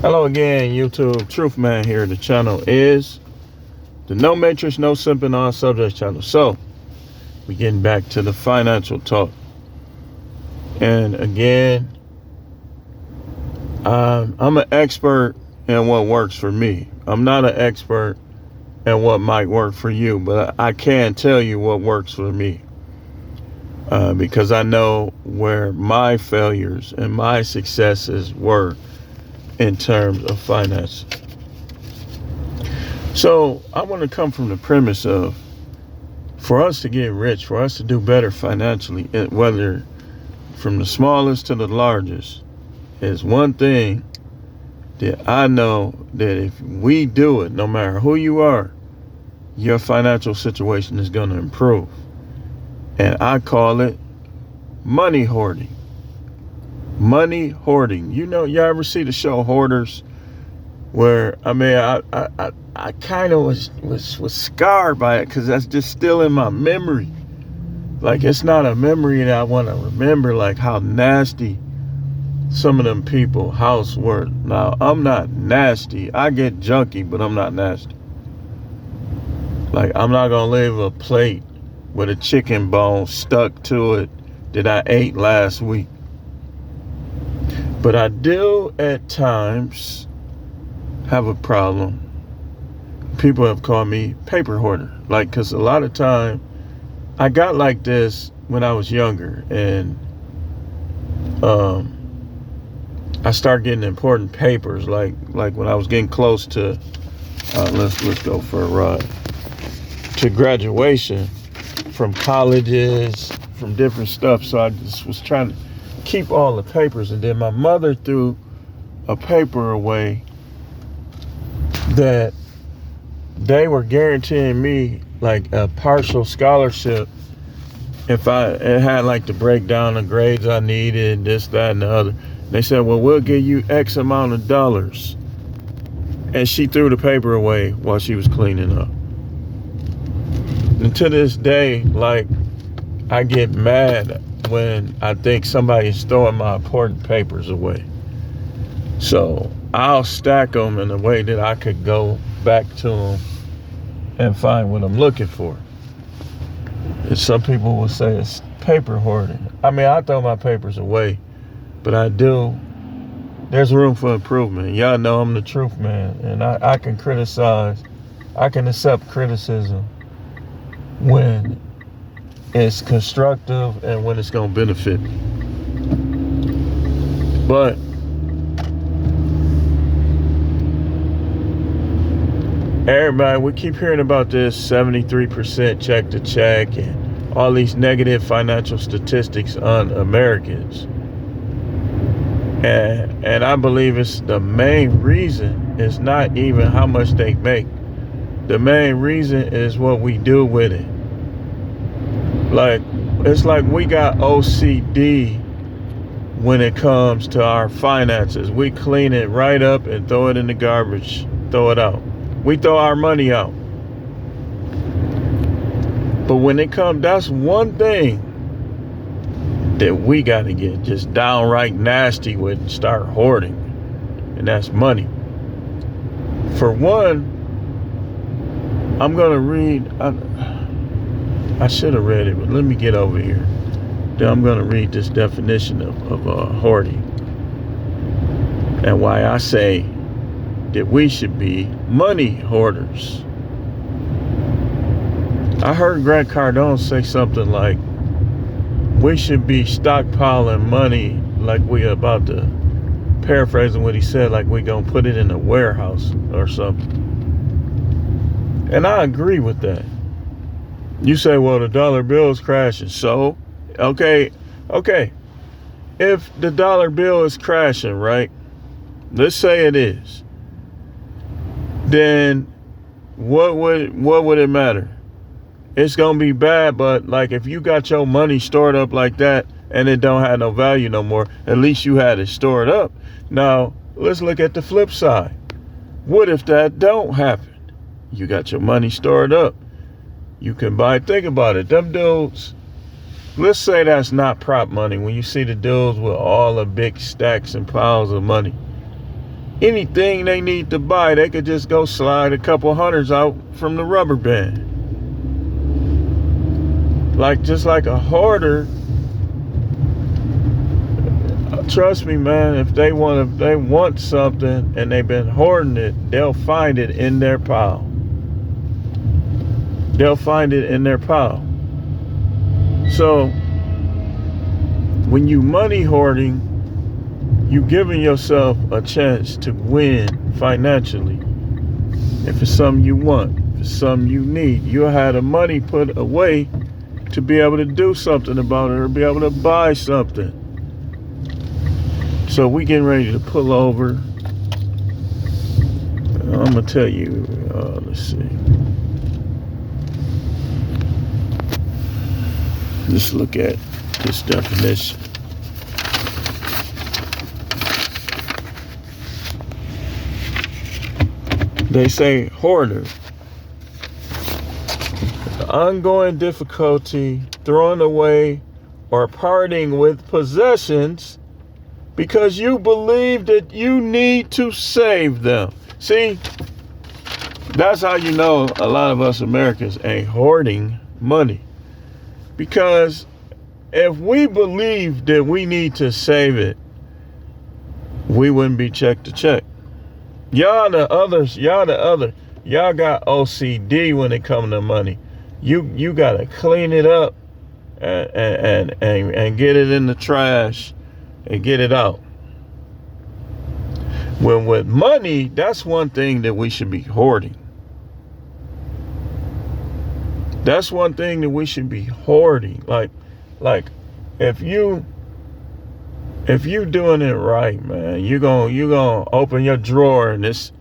Hello again, YouTube. Truth Man here. The channel is the No Matrix, No Simping on Subject channel. So, we're getting back to the financial talk. And again, I'm an expert in what works for me. I'm not an expert in what might work for you, but I can tell you what works for me. Because I know where my failures and my successes were in terms of finance. So I want to come from the premise of, for us to get rich, for us to do better financially, whether from the smallest to the largest, is one thing that I know that if we do it, no matter who you are, your financial situation is going to improve. And I call it money hoarding. Money hoarding. You ever see the show Hoarders? Where I kind of was scarred by it because that's just still in my memory. Like, it's not a memory that I want to remember, like how nasty some of them people house were. Now, I'm not nasty. I get junky, but I'm not nasty. Like, I'm not gonna leave a plate with a chicken bone stuck to it that I ate last week. But I do at times have a problem. People have called me paper hoarder. Like, because a lot of time I got like this when I was younger, and I started getting important papers. Like when I was getting close to let's go for a ride, to graduation from colleges, from different stuff. So I just was trying to keep all the papers, and then my mother threw a paper away that they were guaranteeing me like a partial scholarship if it had like to break down the grades I needed, this, that, and the other. They said, well, we'll give you X amount of dollars. And she threw the paper away while she was cleaning up. And to this day, like, I get mad when I think somebody is throwing my important papers away. So I'll stack them in a way that I could go back to them and find what I'm looking for. And some people will say it's paper hoarding. I mean, I throw my papers away, but there's room for improvement. Y'all know I'm the truth man, and I can criticize, I can accept criticism when it's constructive and when it's going to benefit me. But everybody, we keep hearing about this 73% check to check and all these negative financial statistics on Americans. And I believe it's the main reason is not even how much they make. The main reason is what we do with it. Like, it's like we got OCD when it comes to our finances. We clean it right up and throw it in the garbage, throw it out. We throw our money out. But when it comes, that's one thing that we got to get just downright nasty with and start hoarding. And that's money. For one, I'm going to read, I should have read it, but let me get over here. Then I'm going to read this definition of hoarding and why I say that we should be money hoarders. I heard Grant Cardone say something like, we should be stockpiling money, like we about to, paraphrasing what he said, like we gonna put it in a warehouse or something. And I agree with that. You say, well, the dollar bill is crashing. So, okay. If the dollar bill is crashing, right? Let's say it is. Then what would it matter? It's gonna be bad, but like if you got your money stored up like that and it don't have no value no more, at least you had it stored up. Now let's look at the flip side. What if that don't happen? You got your money stored up. You can buy, think about it, them dudes, let's say that's not prop money. When you see the dudes with all the big stacks and piles of money, anything they need to buy, they could just go slide a couple hundreds out from the rubber band. Just like a hoarder. Trust me, man, if they want something and they've been hoarding it, they'll find it in their pile. They'll find it in their pile. So when you money hoarding, you giving yourself a chance to win financially. If it's something you want, if it's something you need, you'll have the money put away to be able to do something about it or be able to buy something. So we getting ready to pull over. I'm gonna tell you, let's see. Let's look at this definition. They say hoarder. Ongoing difficulty throwing away or parting with possessions because you believe that you need to save them. See, that's how you know a lot of us Americans ain't hoarding money. Because if we believe that we need to save it, we wouldn't be check to check. Y'all got OCD when it comes to money. You gotta clean it up and get it in the trash and get it out. When with money, that's one thing that we should be hoarding. That's one thing that we should be hoarding. Like if you doing it right, man, you gonna open your drawer and it's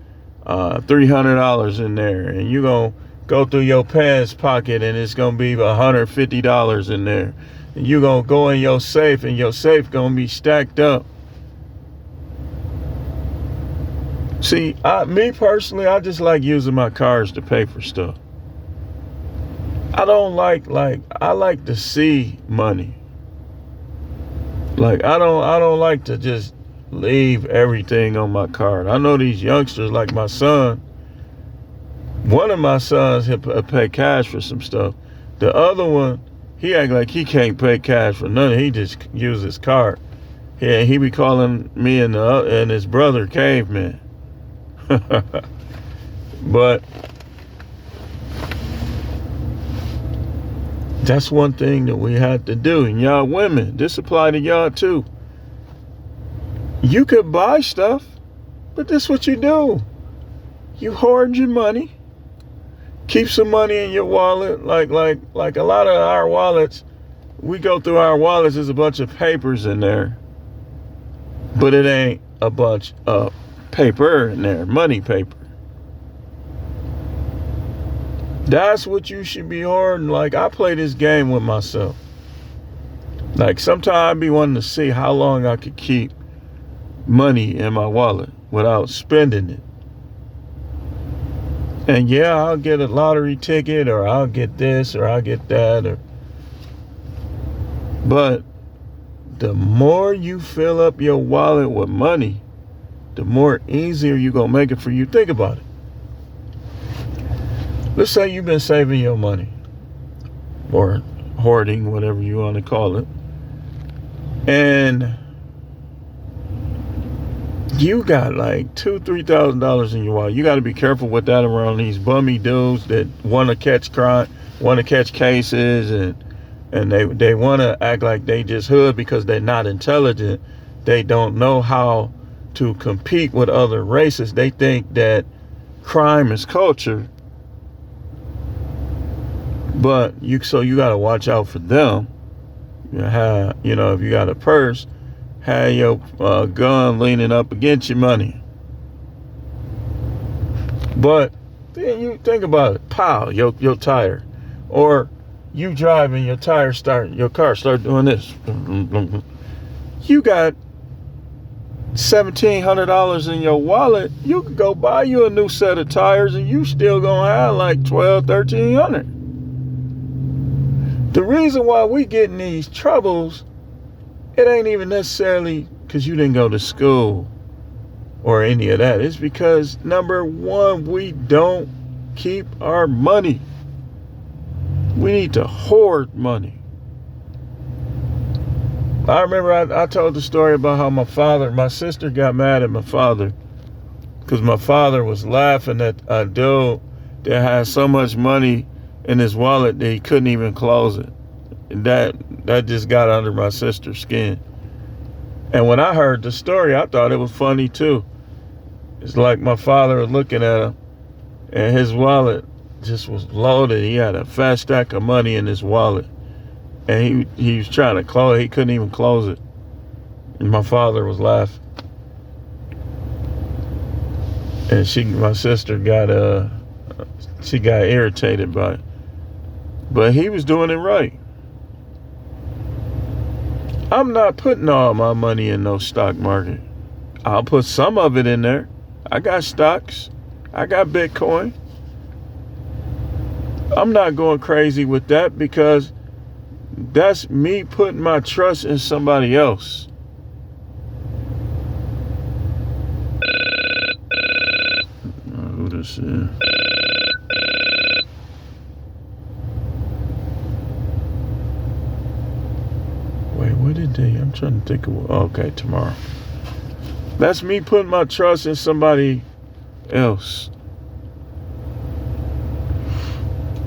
$300 in there, and you gonna go through your pants pocket and it's gonna be $150 in there, and you gonna go in your safe and your safe gonna be stacked up. See, me personally, I just like using my cards to pay for stuff. I don't I like to see money. I don't like to just leave everything on my card. I know these youngsters, like my son. One of my sons, he'll pay cash for some stuff. The other one, he act like he can't pay cash for nothing. He just uses his card. Yeah, he be calling me and his brother cavemen. But that's one thing that we have to do. And y'all women, this apply to y'all too. You could buy stuff, but this is what you do. You hoard your money. Keep some money in your wallet. Like a lot of our wallets, we go through our wallets, there's a bunch of papers in there. But it ain't a bunch of paper in there, money paper. That's what you should be hoarding. I play this game with myself. Sometimes I be wanting to see how long I could keep money in my wallet without spending it. And yeah, I'll get a lottery ticket, or I'll get this, or I'll get that, but the more you fill up your wallet with money, the more easier you're gonna make it for you. Think about it. Let's say you've been saving your money, or hoarding, whatever you want to call it, and you got $2,000-$3,000 in your wallet. You got to be careful with that around these bummy dudes that want to catch crime, want to catch cases, and they want to act like they just hood because they're not intelligent. They don't know how to compete with other races. They think that crime is culture. But you got to watch out for them. If you got a purse, have your gun leaning up against your money. But then you think about it, pow, your tire, or you driving, your car start doing this. You got $1,700 in your wallet. You could go buy you a new set of tires, and you still gonna have $1,200-$1,300. The reason why we get in these troubles, it ain't even necessarily because you didn't go to school. or any of that. It's because, number one, we don't keep our money. We need to hoard money. I remember I told the story about how my sister got mad at my father because my father was laughing at a dude that had so much money in his wallet that he couldn't even close it. And that just got under my sister's skin. And when I heard the story, I thought it was funny too. It's like my father was looking at him and his wallet just was loaded. He had a fat stack of money in his wallet. And he was trying to close it. He couldn't even close it. And my father was laughing. And my sister got irritated by it. But he was doing it right. I'm not putting all my money in no stock market. I'll put some of it in there. I got stocks. I got Bitcoin. I'm not going crazy with that because that's me putting my trust in somebody else. Who this is? Wait, what did they? I'm trying to think of. Okay, tomorrow. That's me putting my trust in somebody else.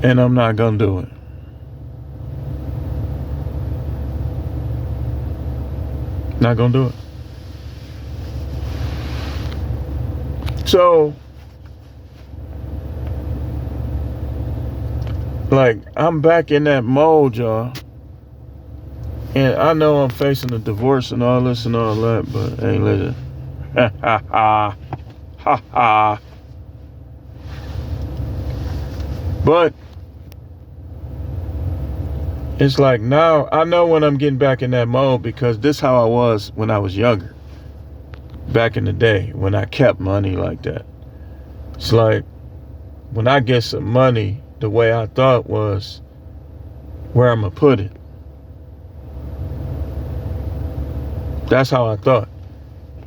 And I'm not gonna do it. Not gonna do it. So, like, I'm back in that mode, y'all. And I know I'm facing a divorce and all this and all that, but hey, listen. Ha ha ha. Ha ha. But it's like now I know when I'm getting back in that mode because this is how I was when I was younger. Back in the day when I kept money like that. It's like when I get some money, the way I thought was where I'm going to put it. That's how I thought.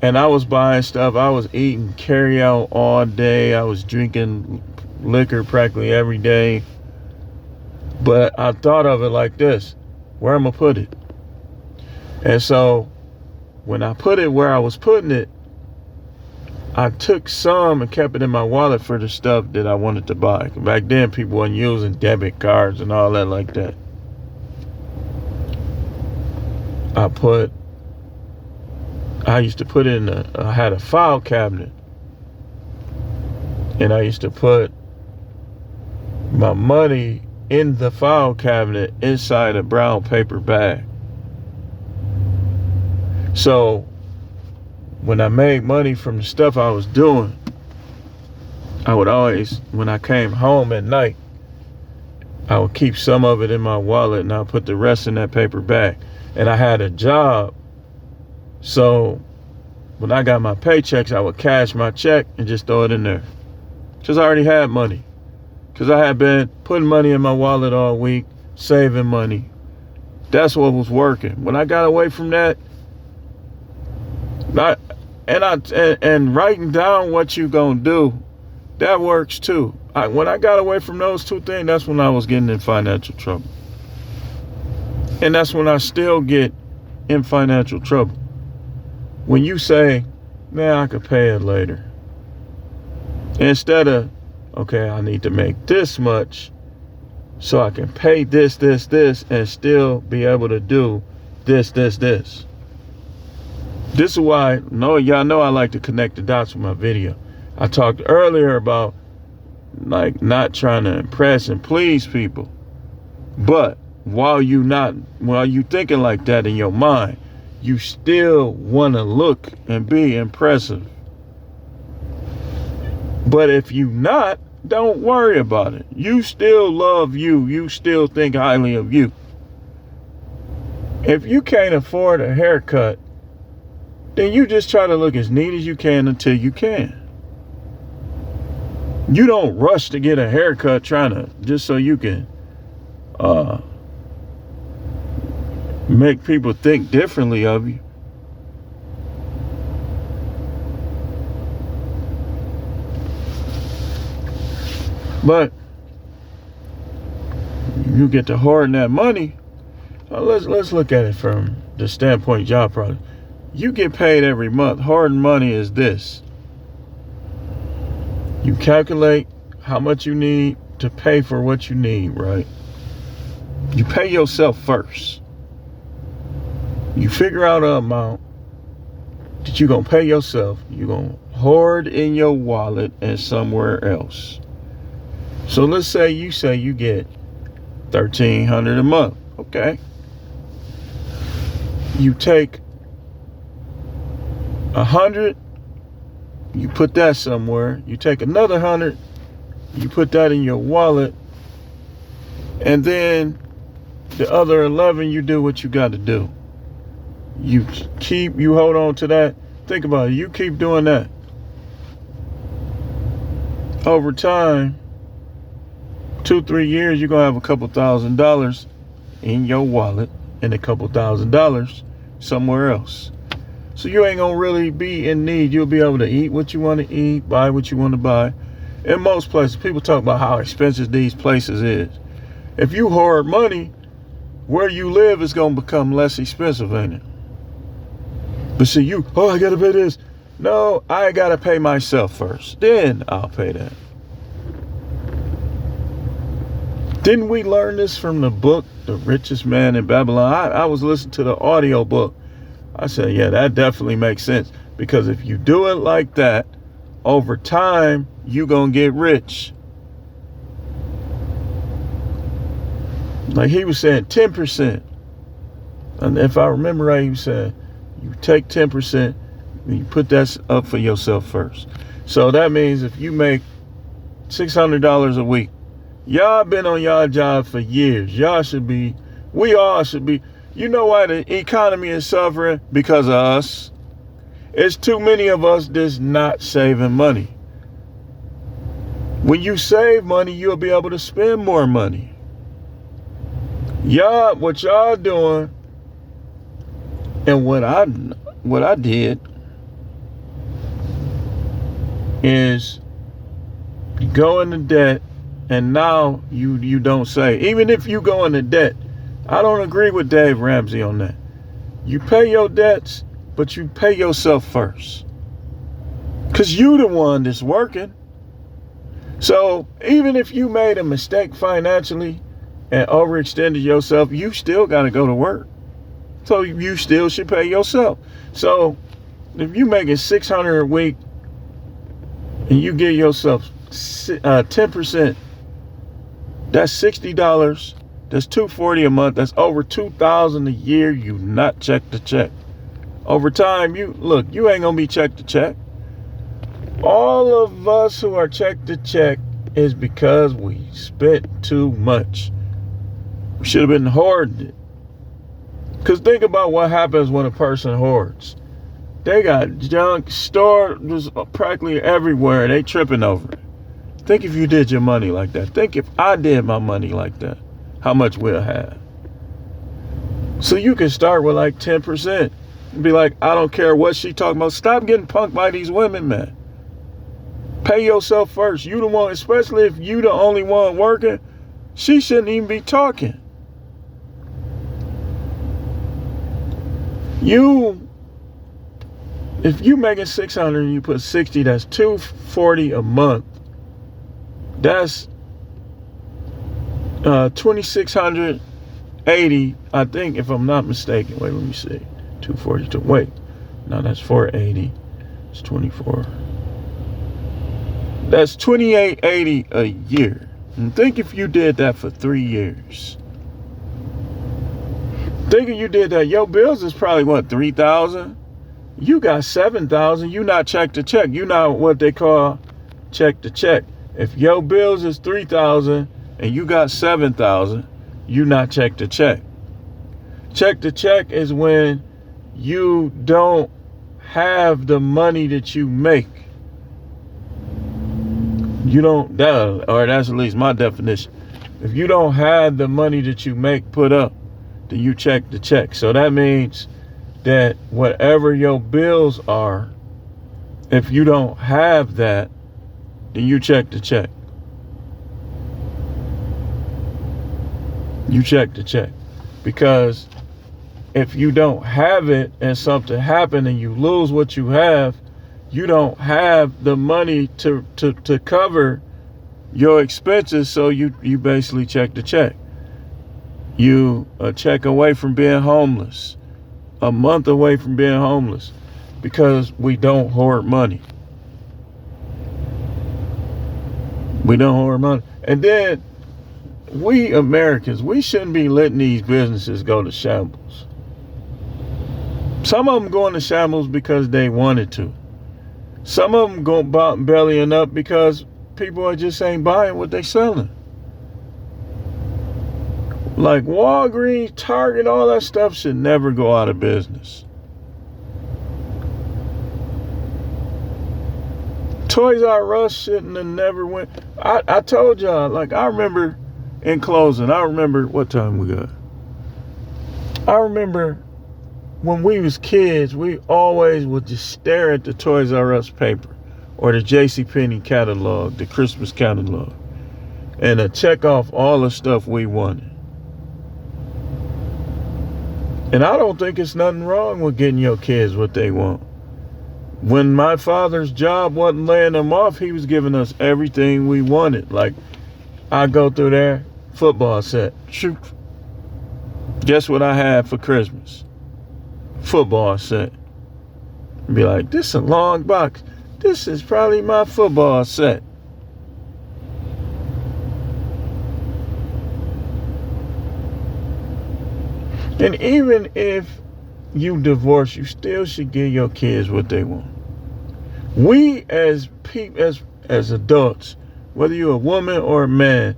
And I was buying stuff. I was eating carry out all day. I was drinking liquor practically every day. But I thought of it like this, where I'm going to put it. And so when I put it where I was putting it, I took some and kept it in my wallet for the stuff that I wanted to buy. Back then, people weren't using debit cards and all that like that. I used to put in I had a file cabinet. And I used to put my money in the file cabinet inside a brown paper bag. So when I made money from the stuff I was doing, I would always, when I came home at night, I would keep some of it in my wallet and I'll put the rest in that paper bag. And I had a job, so when I got my paychecks, I would cash my check and just throw it in there. Because I already had money. Because I had been putting money in my wallet all week, saving money. That's what was working. When I got away from that, and writing down what you gonna do, that works too. When I got away from those two things, that's when I was getting in financial trouble. And that's when I still get in financial trouble. When you say, man, I could pay it later. Instead of, okay, I need to make this much so I can pay this, and still be able to do this. This is why, y'all know I like to connect the dots with my video. I talked earlier about like not trying to impress and please people. But while you thinking like that in your mind, you still want to look and be impressive. But if you not, don't worry about it. You still love you. You still think highly of you. If you can't afford a haircut, then you just try to look as neat as you can until you can. You don't rush to get a haircut just so you can make people think differently of you. But you get to hoarding that money. Let's look at it from the standpoint y'all probably. You get paid every month. Hoarding money is this. You calculate how much you need to pay for what you need, right? You pay yourself first. You figure out an amount that you're going to pay yourself. You're going to hoard in your wallet and somewhere else. So let's say you get $1,300 a month. Okay. You take 100, you put that somewhere. You take another 100, you put that in your wallet, and then the other 11, you do what you got to do. You hold on to that. Think about it. You keep doing that. Over time, 2-3 years, you're going to have a couple $1,000s in your wallet and a couple $1,000s somewhere else. So you ain't going to really be in need. You'll be able to eat what you want to eat, buy what you want to buy. In most places, people talk about how expensive these places is. If you hoard money, where you live is going to become less expensive, ain't it? But see, I got to pay this. No, I got to pay myself first. Then I'll pay that. Didn't we learn this from the book, The Richest Man in Babylon? I was listening to the audio book. I said, yeah, that definitely makes sense. Because if you do it like that, over time, you're going to get rich. Like he was saying, 10%. And if I remember right, he was saying, you take 10% and you put that up for yourself first. So that means if you make $600 a week, y'all been on y'all job for years. We all should be. You know why the economy is suffering? Because of us. It's too many of us that's not saving money. When you save money, you'll be able to spend more money. What y'all doing, and what I did is go into debt, and now you don't save. Even if you go into debt, I don't agree with Dave Ramsey on that. You pay your debts, but you pay yourself first. Because you the one that's working. So even if you made a mistake financially and overextended yourself, you still got to go to work. So you still should pay yourself. So if you making $600 a week and you give yourself 10%, that's $60. That's $240 a month. That's over $2,000 a year. You not check to check. Over time, you ain't gonna be check to check. All of us who are check to check is because we spent too much. We should have been hoarding it. Because think about what happens when a person hoards. They got junk stored just practically everywhere. They tripping over it. Think if you did your money like that. Think if I did my money like that, how much we'll have. So you can start with like 10% and be like, I don't care what she talking about. Stop getting punked by these women, man. Pay yourself first. You the one, especially if you the only one working, she shouldn't even be talking. If you making $600 and you put 60, that's $240 a month. That's $2,680, I think, if I'm not mistaken. Wait, let me see. 242. Wait, no, that's 480. It's 24. That's $2,880 a year. And think if you did that for 3 years. Think if you did that, your bills is probably what, $3,000? You got $7,000. You not check to check. You not what they call check to check. If your bills is $3,000 and you got $7,000, you not check to check. Check to check is when you don't have the money that you make. You don't, or that's at least my definition. If you don't have the money that you make put up, then you check to check. So that means that whatever your bills are, if you don't have that, then you check to check. You check the check. Because if you don't have it and something happened and you lose what you have, you don't have the money to cover your expenses, so you basically check the check. You a check away from being homeless, a month away from being homeless, because we don't hoard money. We don't hoard money. And then we Americans, we shouldn't be letting these businesses go to shambles. Some of them going to shambles because they wanted to. Some of them go bellying up because people just ain't buying what they selling. Like Walgreens, Target, all that stuff should never go out of business. Toys R Us shouldn't have never went. I told y'all, like, I remember, in closing, I remember what time we got. I remember when we was kids, we always would just stare at the Toys R Us paper or the JCPenney catalog, the Christmas catalog, and check off all the stuff we wanted. And I don't think it's nothing wrong with getting your kids what they want. When my father's job wasn't laying them off, he was giving us everything we wanted. Like, I go through there, football set. Shoot. Guess what I had for Christmas? Football set. Be like, this is a long box. This is probably my football set. And even if you divorce, you still should give your kids what they want. We as adults, whether you're a woman or a man,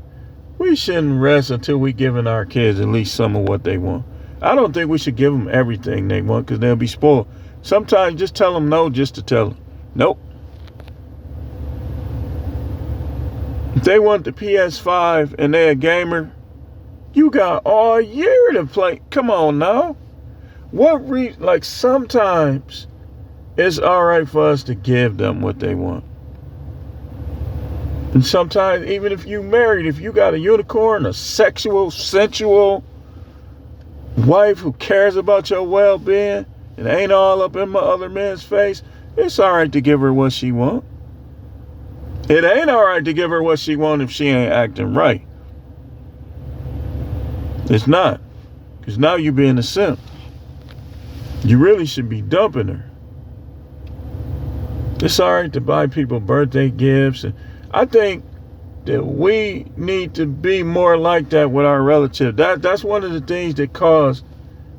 we shouldn't rest until we giving our kids at least some of what they want. I don't think we should give them everything they want because they'll be spoiled. Sometimes just tell them no just to tell them. Nope. If they want the PS5 and they're a gamer, you got all year to play. Come on now. Like, sometimes it's all right for us to give them what they want. And sometimes, even if you married, if you got a unicorn, a sensual wife who cares about your well-being and ain't all up in my other man's face, it's all right to give her what she want. It ain't all right to give her what she want if she ain't acting right. It's not. Because now you being a simp. You really should be dumping her. It's all right to buy people birthday gifts. And I think that we need to be more like that with our relatives. That's one of the things that cause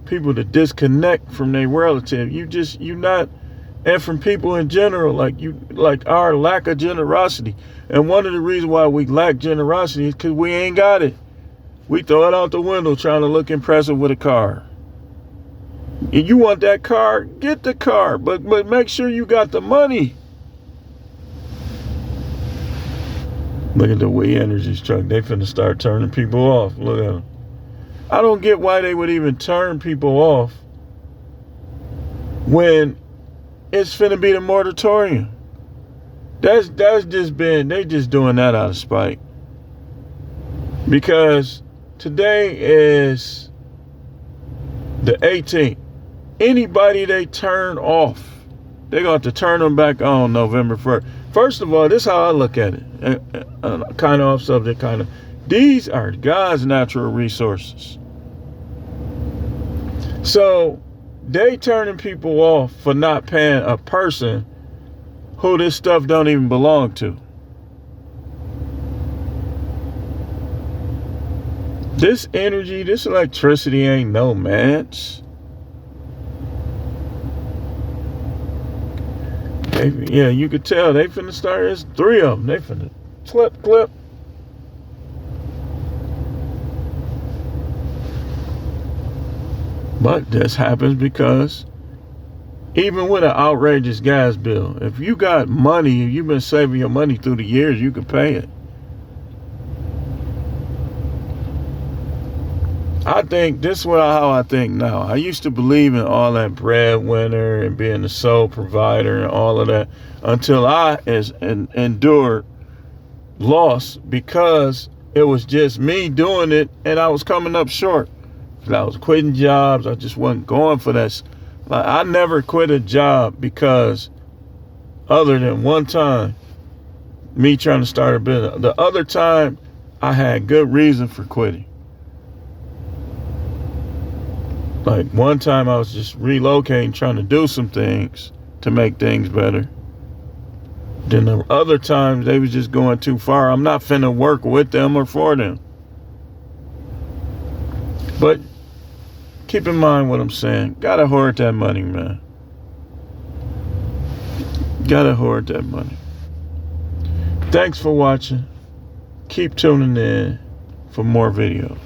people to disconnect from their relative. You not, and from people in general, like our lack of generosity. And one of the reasons why we lack generosity is because we ain't got it. We throw it out the window trying to look impressive with a car. If you want that car, get the car, but make sure you got the money. Look at the We Energies truck. They finna start turning people off. Look at them. I don't get why they would even turn people off when it's finna be the moratorium. That's just been, they just doing that out of spite. Because today is the 18th. Anybody they turn off, they're going to turn them back on November 1st. First of all, this is how I look at it. Kind of off subject, kind of. These are God's natural resources. So they turning people off for not paying a person who this stuff don't even belong to. This energy, this electricity ain't no match. Yeah, you could tell they finna start. There's 3 of them. They finna clip. But this happens because even with an outrageous gas bill, if you got money, if you've been saving your money through the years, you can pay it. I think this is how I think now. I used to believe in all that breadwinner and being the sole provider and all of that until I endured loss because it was just me doing it, and I was coming up short. I was quitting jobs. I just wasn't going for that. Like, I never quit a job because, other than one time, me trying to start a business. The other time, I had good reason for quitting. Like, one time I was just relocating, trying to do some things to make things better. Then the other times, they was just going too far. I'm not finna work with them or for them. But keep in mind what I'm saying. Gotta hoard that money, man. Gotta hoard that money. Thanks for watching. Keep tuning in for more videos.